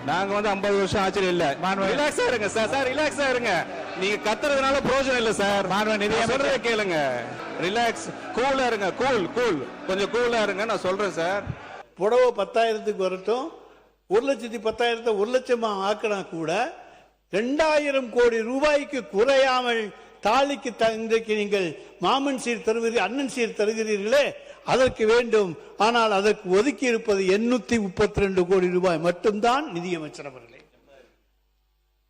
நாங்க வந்து 50 வருஷம் ஆட்சியில் இல்ல. ரிலாக்ஸா இருங்க சார். சார் ரிலாக்ஸா இருங்க. நீங்க கத்துறதுனால பிரயோஜனம் இல்ல சார். சொல்றதை கேளுங்க. ரிலாக்ஸ், கூலா இருங்க. கூல் கொஞ்சம் கூலா இருங்க. நான் சொல்றேன் சார். புடவை 10,000க்கு வரட்டும், 1,10,000 1 லட்சமா ஆக்கினா கூட 2,000 கோடி ரூபாய்க்கு குறையாமல் தாலிக்கு இன்றைக்கு நீங்கள் மாமன் சீர் தருவீர்கள், அண்ணன் சீர் தருகிறீர்களே, அதற்கு வேண்டும். ஆனால் அதற்கு ஒதுக்கி இருப்பது 832 கோடி ரூபாய் மட்டும்தான் நிதியமைச்சர் அவர்களே.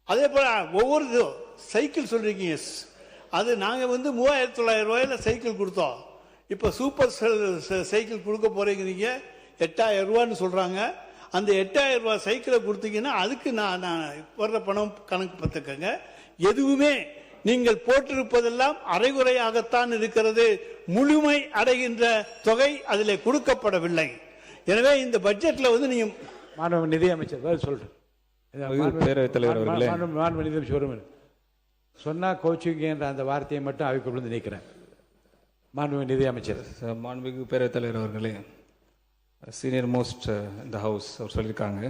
அதே போல ஒவ்வொரு சைக்கிள் சொல்றீங்க, அது நாங்க வந்து 3,900 ரூபாயில சைக்கிள் கொடுத்தோம். இப்ப சூப்பர் சைக்கிள் கொடுக்க போறீங்க 8,000 ரூபான்னு சொல்றாங்க. அந்த 8,000 ரூபாய் சைக்கிளை கொடுத்தீங்கன்னா அதுக்கு நான் வர்ற பணம் கணக்கு பார்த்துக்கங்க. எதுவுமே நீங்கள் போட்டிருப்பதெல்லாம் அரைகுறையாகத்தான் இருக்கிறது. முழுமை அடைகின்ற தொகை அதில் கொடுக்கப்படவில்லை. எனவே இந்த பட்ஜெட்ல வந்து நீங்க மாண்பு நிதியமைச்சர் சொல்றேன். பேரவைத் தலைவர் அவர்களே, மாண்பு நிதியமைச்சர் சொன்னா கோச்சிங்கன்ற அந்த வார்த்தையை மட்டும் அவைக்குள்ள நீக்கிறேன். மாண்பு நிதியமைச்சர். மாண்புமிகு பேரவைத் தலைவர் அவர்களே, சீனியர் மோஸ்ட் இந்த ஹவுஸ் அவர் சொல்லியிருக்காங்க,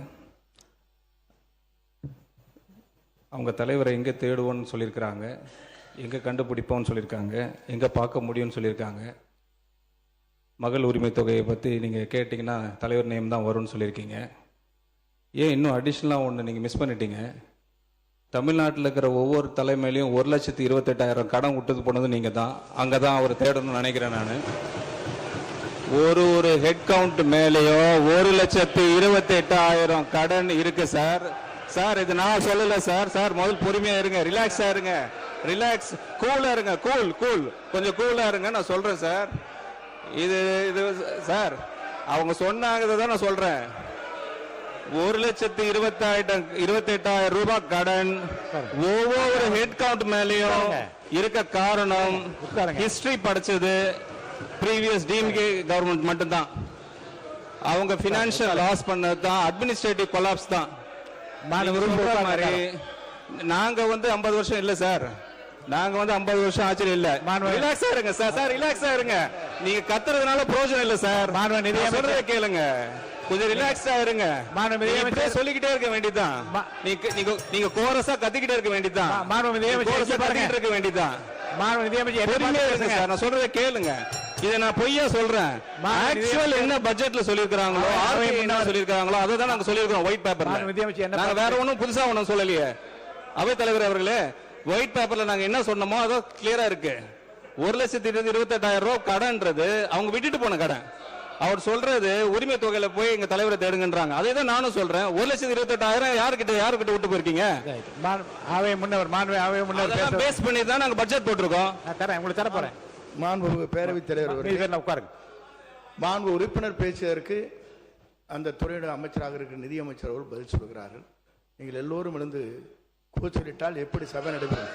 அவங்க தலைவரை எங்கே தேடுவோன்னு சொல்லியிருக்கிறாங்க, எங்கே கண்டுபிடிப்போம்னு சொல்லியிருக்காங்க, எங்கே பார்க்க முடியும்னு சொல்லியிருக்காங்க. மகள் உரிமை தொகையை பற்றி நீங்கள் கேட்டிங்கன்னா தலைவர் நேம் தான் வரும்னு சொல்லியிருக்கீங்க. ஏன் இன்னும் அடிஷ்னலாக ஒன்று நீங்கள் மிஸ் பண்ணிட்டீங்க. தமிழ்நாட்டில் இருக்கிற ஒவ்வொரு தலைமையிலையும் 1,28,000 கடன் விட்டது போனது நீங்கள் தான். அங்கே தான் அவர் தேடணும்னு நினைக்கிறேன் நான். ஒரு ஹெட் கவுண்ட் மேலேயோ 1,28,000 கடன் இருக்கு சார். சார் இது நான் சொல்லல சார். சார் முதல் பொறுமையா இருங்க, ரிலாக்ஸா இருங்க. ரிலாக்ஸ், கூலா இருங்க. கூல் கொஞ்சம் கூலா இருங்க. நான் சொல்றேன் சார். இது சார் அவங்க சொன்னாங்க தான் நான் சொல்றேன். 1,28,000 ரூபாய் கடன் ஒவ்வொரு ஹெட் கவுண்ட் மேலேயும் இருக்க காரணம் ஹிஸ்டரி படிச்சது ப்ரீவியஸ் டிஎம்கே கவர்மெண்ட் மட்டும்தான். அவங்க பினான்சியல் லாஸ் பண்ணது தான், அட்மினிஸ்ட்ரேட்டிவ் கொலாப்ஸ் தான். மாதிரி நாங்க வந்து 50 வருஷம் இல்ல சார். நாங்க வந்து 50 வருஷம் ஆட்சியில் இல்ல. ரிலாக்ஸா இருங்க சார். சார் ரிலாக்ஸா இருங்க. நீங்க கத்துறதுனால பிரயோஜனம் இல்ல சார். சொல்றதை கேளுங்க. கொஞ்சம் ரிலாக்ஸா இருங்க. சொல்லிக்கிட்டே இருக்க வேண்டியதுதான். நீங்க கோரஸா கத்திக்கிட்டே இருக்க வேண்டியதுதான். இருக்க வேண்டியதுதான். நான் சொல்றதை கேளுங்க. இதை நான் பொய்யா சொல்றேன். ஆக்சுவல் என்ன பட்ஜெட்ல சொல்லிருக்காங்களோ, என்ன சொல்லிருக்காங்களோ அதை தான் நாங்க சொல்லிருக்கோம் ஒயிட் பேப்பர்ல. நாங்க வேற ஒண்ணும் புதுசா ஒண்ணும் சொல்லலையே. அவைத் தலைவர் அவர்களே, ஒயிட் பேப்பர்ல நாங்க என்ன சொன்னோமோ அது கிளியரா இருக்கு. 1,28,000 ரூபாய் கடன்றது அவங்க விட்டுட்டு போன கடன். அவர் சொல்றது உரிமை தொகையில போய் எங்க தலைவரை தேடுங்கன்றாங்க. அதே தான் நானும் சொல்றேன். 1,28,000 யாருக்கிட்ட விட்டு போயிருக்கீங்க? பேஸ் பண்ணி தான் நாங்க பட்ஜெட் போட்டிருக்கோம். உங்களுக்கு தர போறேன். மாண்பு பேரவைத் தலைவர் உட்காருங்க. மாண்பு உறுப்பினர் பேசியதற்கு அந்த துறையுடைய அமைச்சராக இருக்கிற நிதியமைச்சர் அவர்கள் பதில் சொல்கிறார்கள். நீங்கள் எல்லோரும் எழுந்து கூச்சலிட்டால் எப்படி சபை நடைபெறும்?